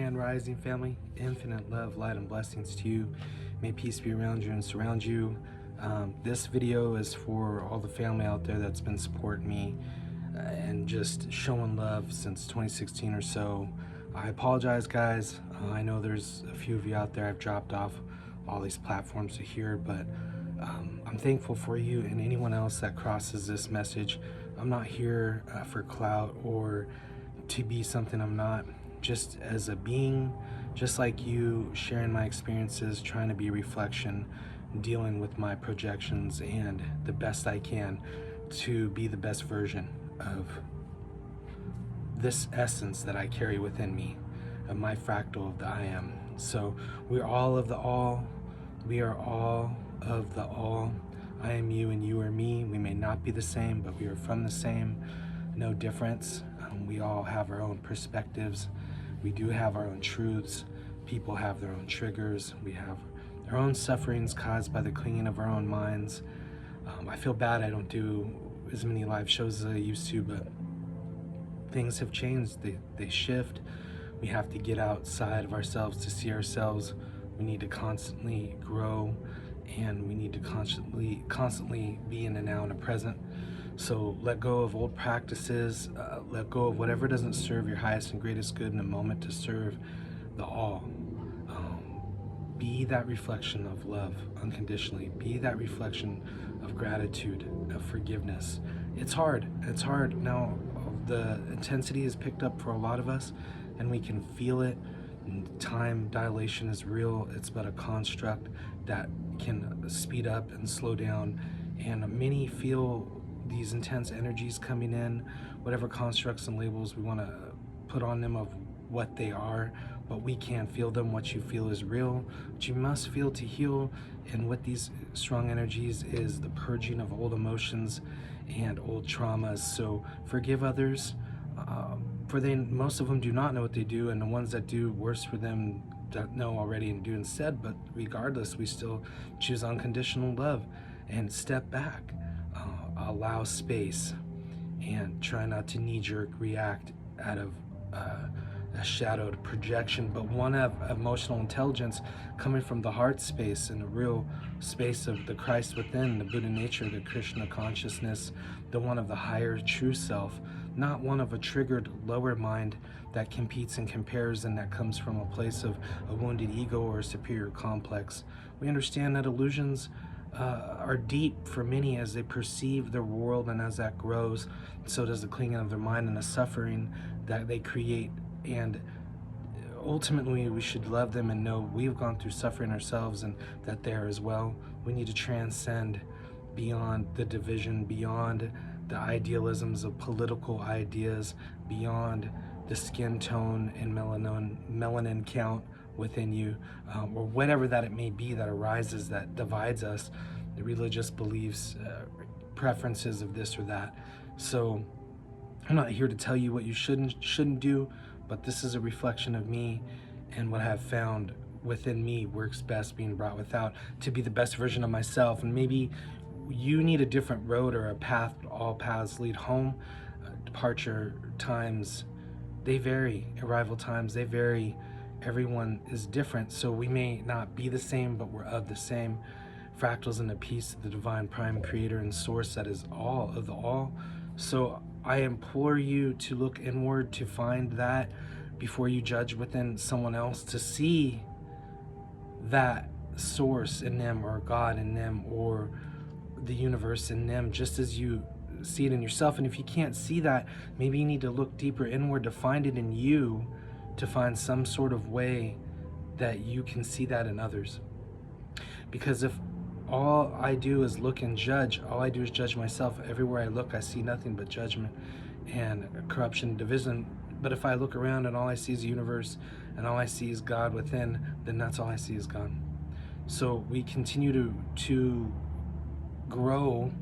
Grand Rising family, infinite love, light, and blessings to you. May peace be around you and surround you. This video is for all the family out there that's been supporting me and just showing love since 2016 or so. I apologize, guys. I know there's a few of you out there I've dropped off all these platforms to hear, but I'm thankful for you and anyone else that crosses this message. I'm not here for clout or to be something I'm not. Just as a being, just like you, sharing my experiences, trying to be a reflection, dealing with my projections, and the best I can to be the best version of this essence that I carry within me, of my fractal of the I am. So we're all of the all. We are all of the all. I am you and you are me. We may not be the same, but we are from the same. No difference. We all have our own perspectives. We do have our own truths. People have their own triggers. We have our own sufferings caused by the clinging of our own minds. I feel bad I don't do as many live shows as I used to, but things have changed. They shift. We have to get outside of ourselves to see ourselves. We need to constantly grow, and we need to constantly be in the now and the present. So let go of old practices, let go of whatever doesn't serve your highest and greatest good in a moment to serve the all. Be that reflection of love unconditionally. Be that reflection of gratitude, of forgiveness. It's hard. It's hard. Now, the intensity is picked up for a lot of us, and we can feel it. Time dilation is real. It's but a construct that can speed up and slow down, and many feel these intense energies coming in, whatever constructs and labels we want to put on them of what they are, but we can't feel them. What you feel is real. What you must feel to heal, and with these strong energies, is the purging of old emotions and old traumas. So forgive others, for most of them do not know what they do, and the ones that do, worse for them that know already and do instead. But regardless, we still choose unconditional love and step back. Allow space and try not to knee-jerk react out of a shadowed projection, but one of emotional intelligence coming from the heart space and the real space of the Christ within, the Buddha nature, the Krishna consciousness, the one of the higher true self, not one of a triggered lower mind that competes and compares, and that comes from a place of a wounded ego or a superior complex. We understand that illusions are deep for many as they perceive their world, and as that grows, so does the clinging of their mind and the suffering that they create. And ultimately, we should love them and know we've gone through suffering ourselves, and that they are as well. We need to transcend beyond the division, beyond the idealisms of political ideas, beyond the skin tone and melanin count within you, or whatever that it may be that arises that divides us, the religious beliefs, preferences of this or that. So I'm not here to tell you what you shouldn't do, but this is a reflection of me, and what I have found within me works best being brought without, to be the best version of myself. And maybe you need a different road or a path. All paths lead home. Departure times, they vary. Arrival times, they vary. Everyone is different, so we may not be the same, but we're of the same. Fractals in a piece of the divine prime creator and source that is all of the all. So I implore you to look inward, to find that before you judge within someone else, to see that source in them, or God in them, or the universe in them, just as you see it in yourself. And if you can't see that, maybe you need to look deeper inward to find it in you, to find some sort of way that you can see that in others. Because if all I do is look and judge, all I do is judge myself, everywhere I look I see nothing but judgment and corruption, division. But if I look around and all I see is the universe, and all I see is God within, then that's all I see is God. So we continue to grow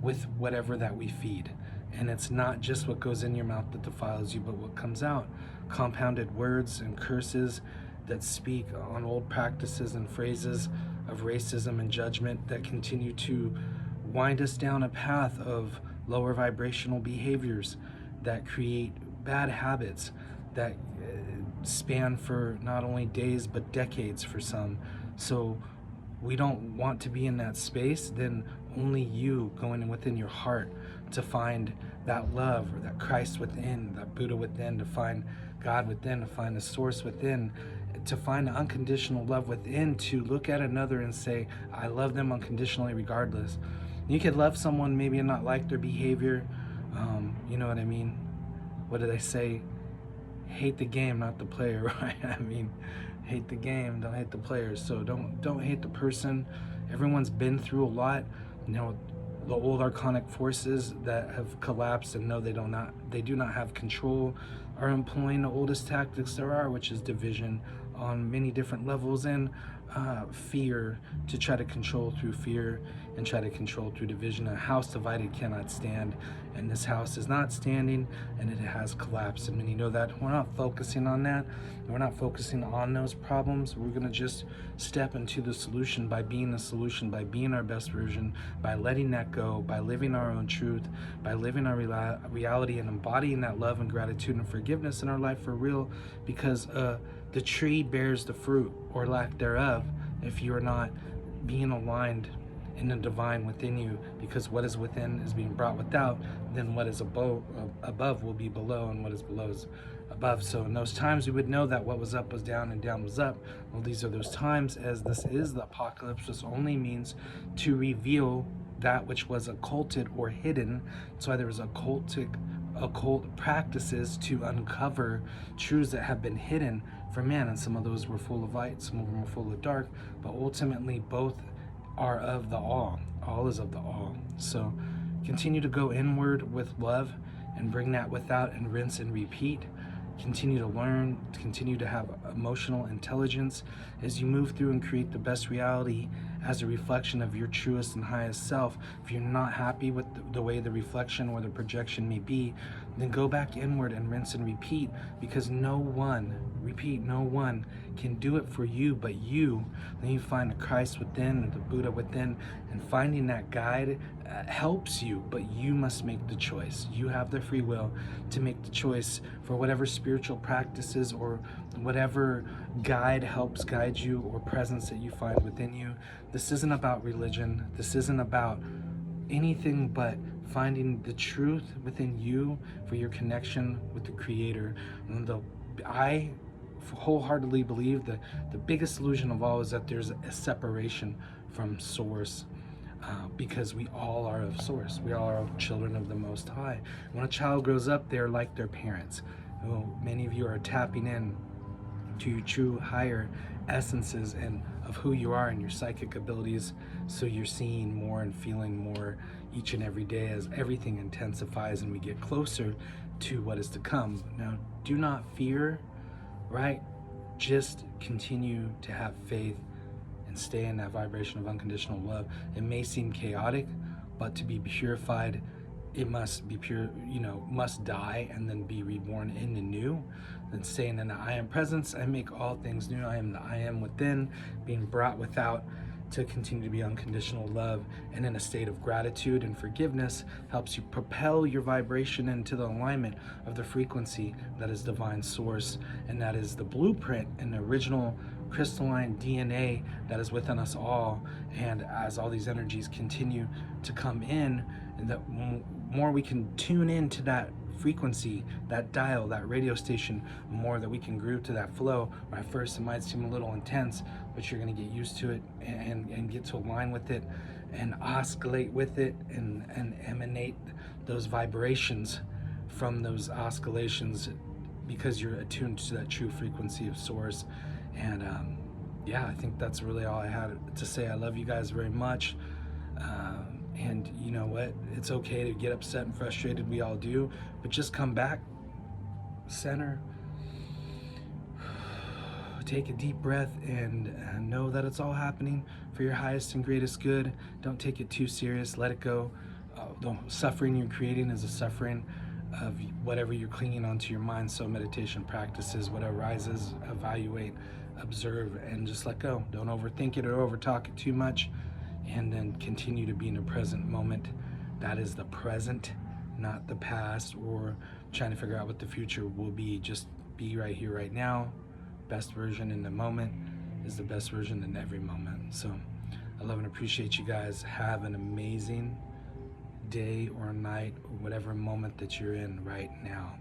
with whatever that we feed. And it's not just what goes in your mouth that defiles you, but what comes out. Compounded words and curses that speak on old practices and phrases of racism and judgment that continue to wind us down a path of lower vibrational behaviors that create bad habits, that span for not only days but decades for some. So we don't want to be in that space. Then only you going within your heart to find that love, or that Christ within, that Buddha within, to find God within, to find the source within, to find the unconditional love within, to look at another and say, I love them unconditionally regardless. You could love someone maybe and not like their behavior. You know what I mean? What do they say? Hate the game, not the player, right? I mean, hate the game, don't hate the players. So don't hate the person. Everyone's been through a lot. You know, the old archonic forces that have collapsed and know they do not have control are employing the oldest tactics there are, which is division on many different levels, and fear, to try to control through fear and try to control through division. A house divided cannot stand, and this house is not standing, and it has collapsed. And when you know that, we're not focusing on that, we're not focusing on those problems. We're going to just step into the solution by being the solution, by being our best version, by letting that go, by living our own truth, by living our reality, and embodying that love and gratitude and forgiveness in our life for real. Because the tree bears the fruit, or lack thereof, if you are not being aligned in the divine within you. Because what is within is being brought without, then what is above will be below, and what is below is above. So in those times we would know that what was up was down and down was up. Well, these are those times, as this is the apocalypse. This only means to reveal that which was occulted or hidden. That's why there was occult practices to uncover truths that have been hidden from man, and some of those were full of light, some of them were full of dark, but ultimately both are of the all. All is of the all. So continue to go inward with love and bring that without, and rinse and repeat. Continue to learn, continue to have emotional intelligence as you move through and create the best reality as a reflection of your truest and highest self. If you're not happy with the way the reflection or the projection may be, then go back inward and rinse and repeat, because no one, repeat, no one can do it for you but you. Then you find the Christ within, the Buddha within, and finding that guide helps you, but you must make the choice. You have the free will to make the choice for whatever spiritual practices or whatever guide helps guide you, or presence that you find within you. This isn't about religion. This isn't about anything but finding the truth within you for your connection with the Creator. And I wholeheartedly believe that the biggest illusion of all is that there's a separation from Source. Because we all are of Source. We all are children of the Most High. When a child grows up, they're like their parents. Many of you are tapping in to your true higher essences and of who you are and your psychic abilities, so you're seeing more and feeling more each and every day as everything intensifies and we get closer to what is to come. Now, do not fear, right? Just continue to have faith and stay in that vibration of unconditional love. It may seem chaotic, but to be purified, it must be pure, must die and then be reborn in the new. Then staying in the I am presence, I make all things new. I am the I am within, being brought without, to continue to be unconditional love, and in a state of gratitude and forgiveness helps you propel your vibration into the alignment of the frequency that is divine source, and that is the blueprint and the original crystalline DNA that is within us all. And as all these energies continue to come in, and the more we can tune into that frequency, that dial, that radio station, more that we can groove to that flow. At first it might seem a little intense, but you're going to get used to it and get to align with it and oscillate with it and emanate those vibrations from those oscillations, because you're attuned to that true frequency of Source. And yeah, I think that's really all I had to say. I love you guys very much. And you know what? It's okay to get upset and frustrated. We all do. But just come back, center, take a deep breath, and know that it's all happening for your highest and greatest good. Don't take it too serious. Let it go. The suffering you're creating is a suffering of whatever you're clinging onto your mind. So meditation practices, what arises, evaluate, observe, and just let go. Don't overthink it or overtalk it too much. And then continue to be in the present moment. That is the present, not the past, or trying to figure out what the future will be. Just be right here, right now. best version in the moment is the best version in every moment. So I love and appreciate you guys. Have an amazing day or night or whatever moment that you're in right now.